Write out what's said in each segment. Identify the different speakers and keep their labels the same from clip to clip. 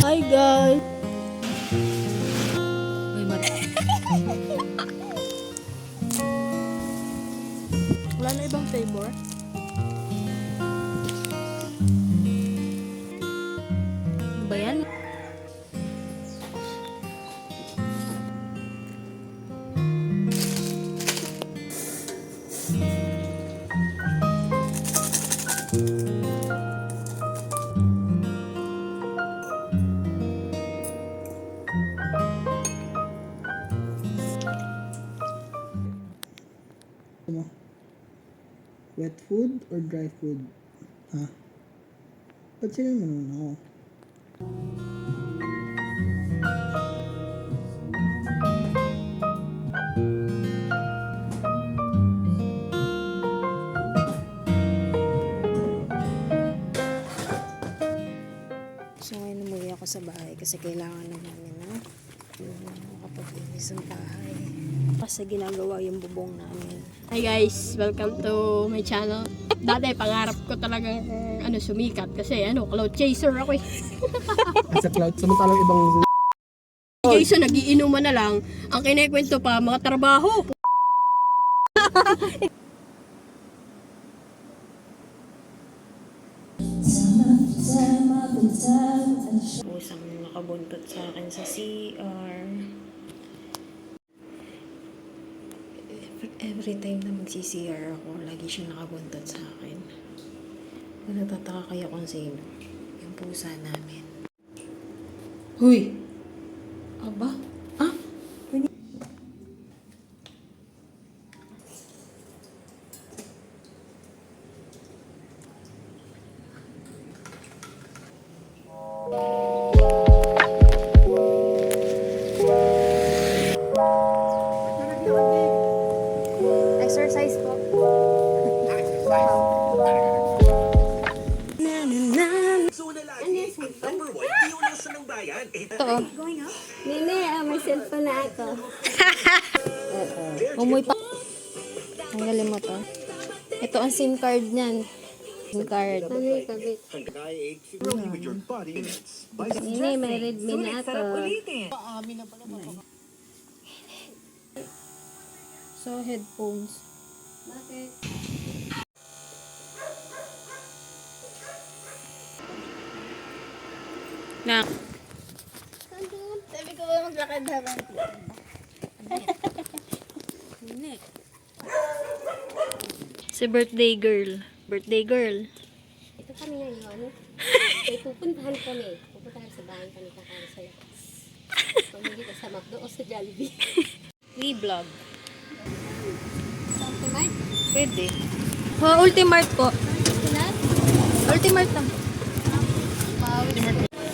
Speaker 1: Hi guys! Wala na ibang flavor? Ano ba yan?
Speaker 2: Wet food or dry food? Ha? Ba't sila naman ako?
Speaker 1: So ngayon umuwi ako sa bahay kasi kailangan na namin na makapag-inis ng bahay. Kasi ginagawa yung bubong namin.
Speaker 3: Hi guys, welcome to my channel. Dati pangarap ko talagang sumikat kasi cloud chaser ako eh.
Speaker 2: Sa cloud, samantalang ibang...
Speaker 3: Guys, nagiinuman na lang. Ang kinikwento pa, mga trabaho.
Speaker 1: Pusang nakabuntot sa akin sa CR. Every time na magsi-CR ako, lagi siya nakabuntot sa akin. Natataka kayo kung sino. Yung pusa namin. Huy! Aba? Ah? Exercise po.
Speaker 4: Nene, may cellphone na ako.
Speaker 1: Umuwi pa. Tanggalin mo to. Ito ang SIM card niyan. SIM card.
Speaker 4: Ano yung kabit? Nene, may Redmi na ako.
Speaker 1: So, headphones.
Speaker 4: Bakit?
Speaker 1: Na.
Speaker 4: Sabi ko ba maglakad habang
Speaker 1: Hindi. Si birthday girl. Birthday girl.
Speaker 4: ito kami ngayon. May pupuntahan kami. Pupuntahan sa bahay kami kakain sa lakas. Pamili ko sa McDo o sa Jollibee.
Speaker 1: Vlog.
Speaker 4: Sa Ultimate?
Speaker 1: Pwede. Oh, Ultimart po.
Speaker 4: Ultimate?
Speaker 1: Ultimart lang.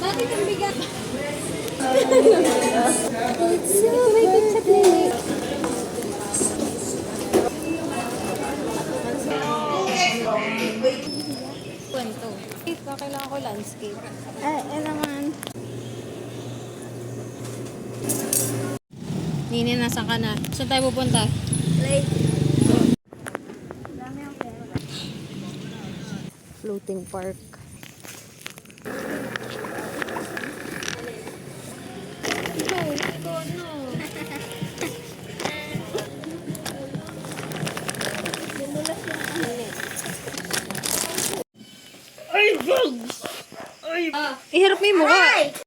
Speaker 4: Bakit ang bigat? So, may good sa clinic.
Speaker 1: Kwento. Kailangan ko landscape.
Speaker 4: naman.
Speaker 1: Nini, nasaan ka na? Saan tayo pupunta?
Speaker 4: Late.
Speaker 1: Floating park. Iharap mo yung mukha.